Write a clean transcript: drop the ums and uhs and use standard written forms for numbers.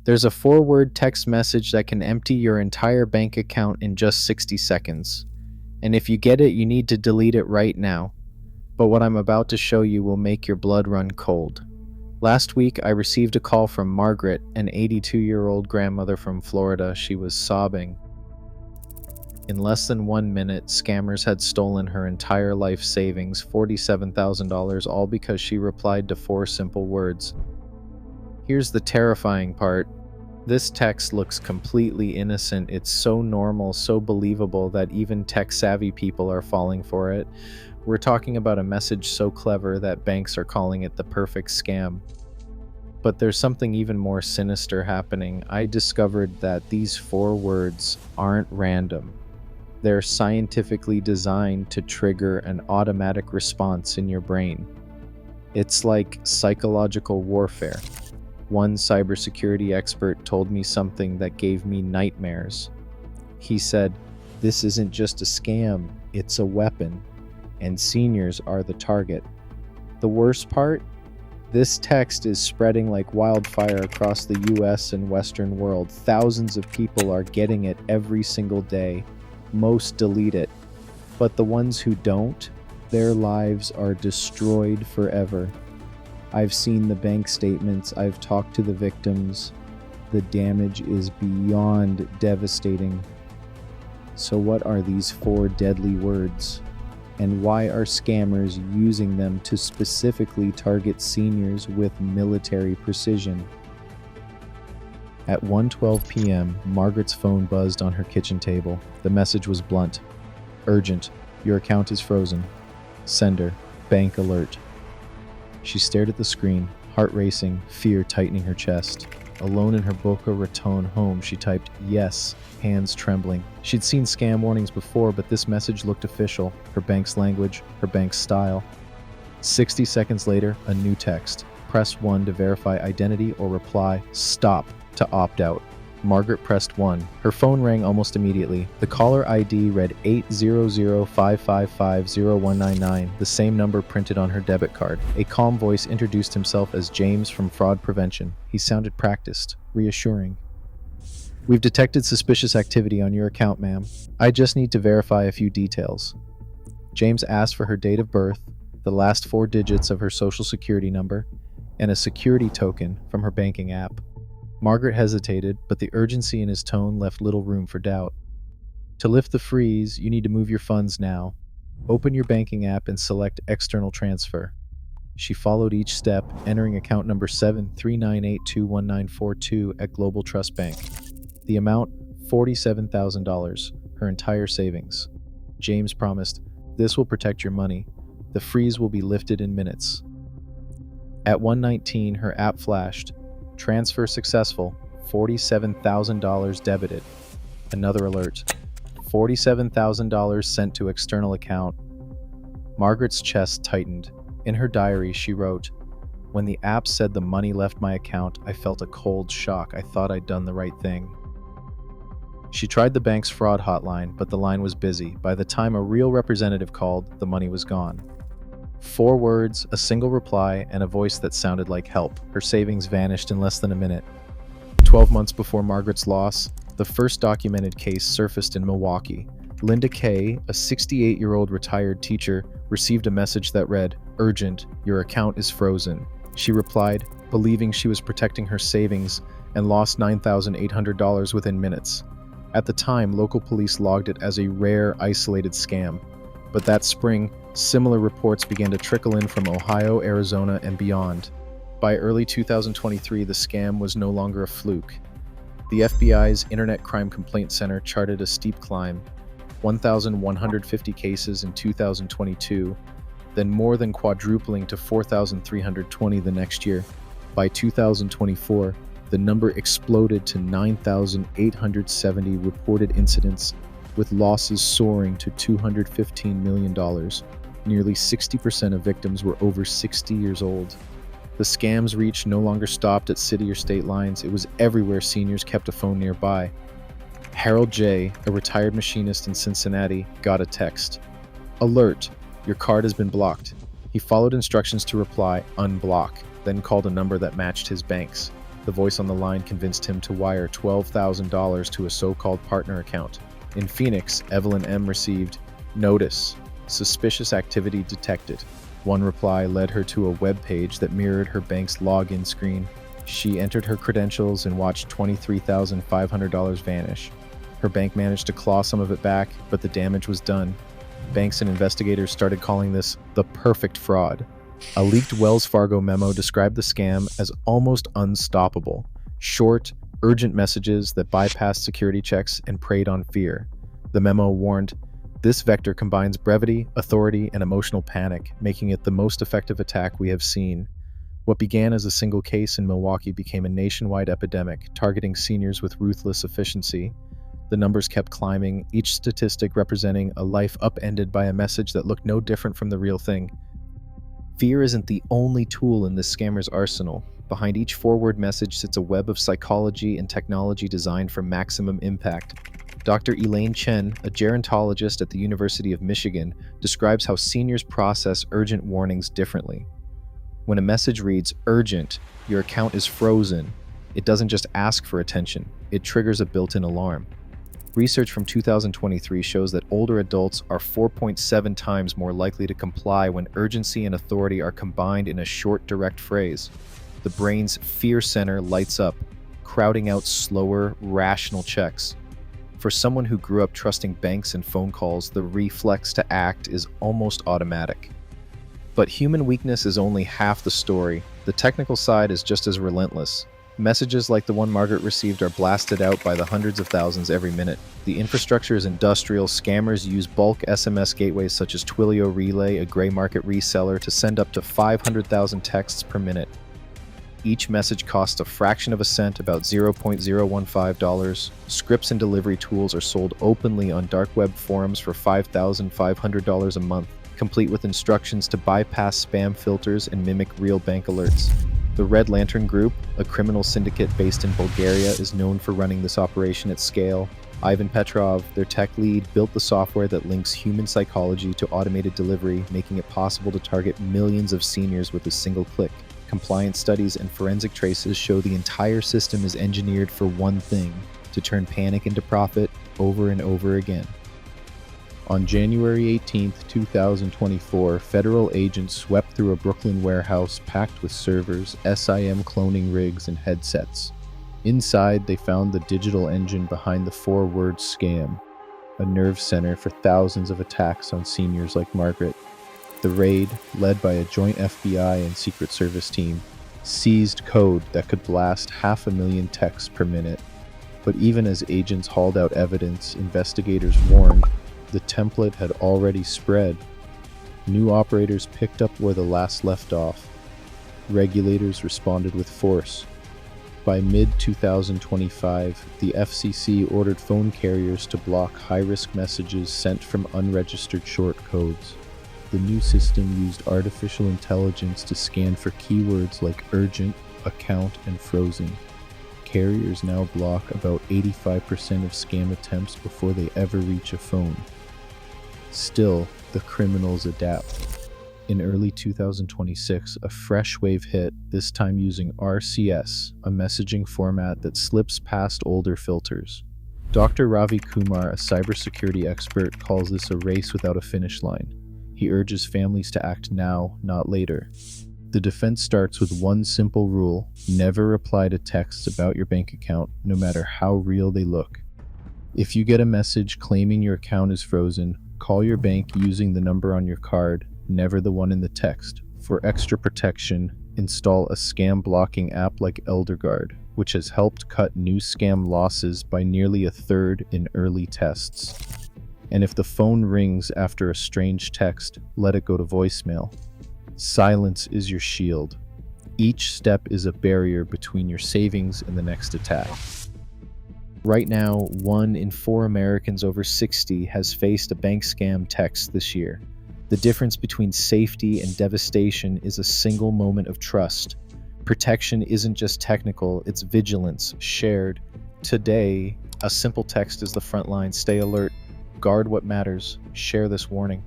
There's a 4-word text message that can empty your entire bank account in just 60 seconds. And if you get it, you need to delete it right now. But what I'm about to show you will make your blood run cold. Last week, I received a call from Margaret, an 82-year-old grandmother from Florida. She was sobbing. In less than 1 minute, scammers had stolen her entire life savings, $47,000, all because she replied to 4 simple words. Here's the terrifying part. This text looks completely innocent. It's so normal, so believable that even tech-savvy people are falling for it. We're talking about a message so clever that banks are calling it the perfect scam. But there's something even more sinister happening. I discovered that these 4 words aren't random. They're scientifically designed to trigger an automatic response in your brain. It's like psychological warfare. One cybersecurity expert told me something that gave me nightmares. He said, "This isn't just a scam, it's a weapon, and seniors are the target." The worst part? This text is spreading like wildfire across the US and Western world. Thousands of people are getting it every single day. Most delete it. But the ones who don't, their lives are destroyed forever. I've seen the bank statements, I've talked to the victims. The damage is beyond devastating. So what are these 4 deadly words? And why are scammers using them to specifically target seniors with military precision? At 1:12 p.m., Margaret's phone buzzed on her kitchen table. The message was blunt. "Urgent. Your account is frozen. Sender. Bank alert." She stared at the screen, heart racing, fear tightening her chest. Alone in her Boca Raton home, she typed "yes," hands trembling. She'd seen scam warnings before, but this message looked official. Her bank's language, her bank's style. 60 seconds later, a new text. Press 1 to verify identity or reply "stop" to opt out. Margaret pressed 1. Her phone rang almost immediately. The caller ID read 800-555-0199, the same number printed on her debit card. A calm voice introduced himself as James from Fraud Prevention. He sounded practiced, reassuring. "We've detected suspicious activity on your account, ma'am. I just need to verify a few details." James asked for her date of birth, the last 4 digits of her social security number, and a security token from her banking app. Margaret hesitated, but the urgency in his tone left little room for doubt. To lift the freeze, you need to move your funds now. Open your banking app and select External Transfer. She followed each step, entering account number 739821942 at Global Trust Bank. The amount, $47,000, her entire savings. James promised, "This will protect your money. The freeze will be lifted in minutes." At 1:19, her app flashed. "Transfer successful. $47,000 debited." Another alert. $47,000 sent to external account. Margaret's chest tightened. In her diary, she wrote, "When the app said the money left my account, I felt a cold shock. I thought I'd done the right thing." She tried the bank's fraud hotline, but the line was busy. By the time a real representative called, the money was gone. 4 words, a single reply, and a voice that sounded like help. Her savings vanished in less than a minute. 12 months before Margaret's loss, the first documented case surfaced in Milwaukee. Linda Kay, a 68-year-old retired teacher, received a message that read, "Urgent, your account is frozen." She replied, believing she was protecting her savings, and lost $9,800 within minutes. At the time, local police logged it as a rare, isolated scam. But that spring, similar reports began to trickle in from Ohio, Arizona, and beyond. By early 2023, the scam was no longer a fluke. The FBI's Internet Crime Complaint Center charted a steep climb, 1,150 cases in 2022, then more than quadrupling to 4,320 the next year. By 2024, the number exploded to 9,870 reported incidents, with losses soaring to $215 million. Nearly 60% of victims were over 60 years old. The scam's reach no longer stopped at city or state lines. It was everywhere seniors kept a phone nearby. Harold J., a retired machinist in Cincinnati, got a text. "Alert, your card has been blocked." He followed instructions to reply, "Unblock," then called a number that matched his bank's. The voice on the line convinced him to wire $12,000 to a so-called partner account. In Phoenix, Evelyn M. received, "Notice. Suspicious activity detected." One reply led her to a web page that mirrored her bank's login screen. She entered her credentials and watched $23,500 vanish. Her bank managed to claw some of it back, but the damage was done. Banks and investigators started calling this the perfect fraud. A leaked Wells Fargo memo described the scam as almost unstoppable. Short, urgent messages that bypassed security checks and preyed on fear. The memo warned, "This vector combines brevity, authority, and emotional panic, making it the most effective attack we have seen." What began as a single case in Milwaukee became a nationwide epidemic, targeting seniors with ruthless efficiency. The numbers kept climbing, each statistic representing a life upended by a message that looked no different from the real thing. Fear isn't the only tool in this scammer's arsenal. Behind each forward message sits a web of psychology and technology designed for maximum impact. Dr. Elaine Chen, a gerontologist at the University of Michigan, describes how seniors process urgent warnings differently. When a message reads, "Urgent, your account is frozen," it doesn't just ask for attention, it triggers a built-in alarm. Research from 2023 shows that older adults are 4.7 times more likely to comply when urgency and authority are combined in a short, direct phrase. The brain's fear center lights up, crowding out slower, rational checks. For someone who grew up trusting banks and phone calls, the reflex to act is almost automatic. But human weakness is only half the story. The technical side is just as relentless. Messages like the one Margaret received are blasted out by the hundreds of thousands every minute. The infrastructure is industrial. Scammers use bulk SMS gateways such as Twilio Relay, a gray market reseller, to send up to 500,000 texts per minute. Each message costs a fraction of a cent, about $0.015. Scripts and delivery tools are sold openly on dark web forums for $5,500 a month, complete with instructions to bypass spam filters and mimic real bank alerts. The Red Lantern Group, a criminal syndicate based in Bulgaria, is known for running this operation at scale. Ivan Petrov, their tech lead, built the software that links human psychology to automated delivery, making it possible to target millions of seniors with a single click. Compliance studies and forensic traces show the entire system is engineered for one thing: to turn panic into profit over and over again. On January 18, 2024, federal agents swept through a Brooklyn warehouse packed with servers, SIM cloning rigs, and headsets. Inside, they found the digital engine behind the four-word scam, a nerve center for thousands of attacks on seniors like Margaret. The raid, led by a joint FBI and Secret Service team, seized code that could blast 500,000 texts per minute. But even as agents hauled out evidence, investigators warned the template had already spread. New operators picked up where the last left off. Regulators responded with force. By mid-2025, the FCC ordered phone carriers to block high-risk messages sent from unregistered short codes. The new system used artificial intelligence to scan for keywords like urgent, account, and frozen. Carriers now block about 85% of scam attempts before they ever reach a phone. Still, the criminals adapt. In early 2026, a fresh wave hit, this time using RCS, a messaging format that slips past older filters. Dr. Ravi Kumar, a cybersecurity expert, calls this a race without a finish line. He urges families to act now, not later. The defense starts with one simple rule: never reply to texts about your bank account, no matter how real they look. If you get a message claiming your account is frozen, call your bank using the number on your card, never the one in the text. For extra protection, install a scam blocking app like ElderGuard, which has helped cut new scam losses by nearly a third in early tests. And if the phone rings after a strange text, let it go to voicemail. Silence is your shield. Each step is a barrier between your savings and the next attack. Right now, 1 in 4 Americans over 60 has faced a bank scam text this year. The difference between safety and devastation is a single moment of trust. Protection isn't just technical, it's vigilance, shared. Today, a simple text is the front line. Stay alert, guard what matters, share this warning.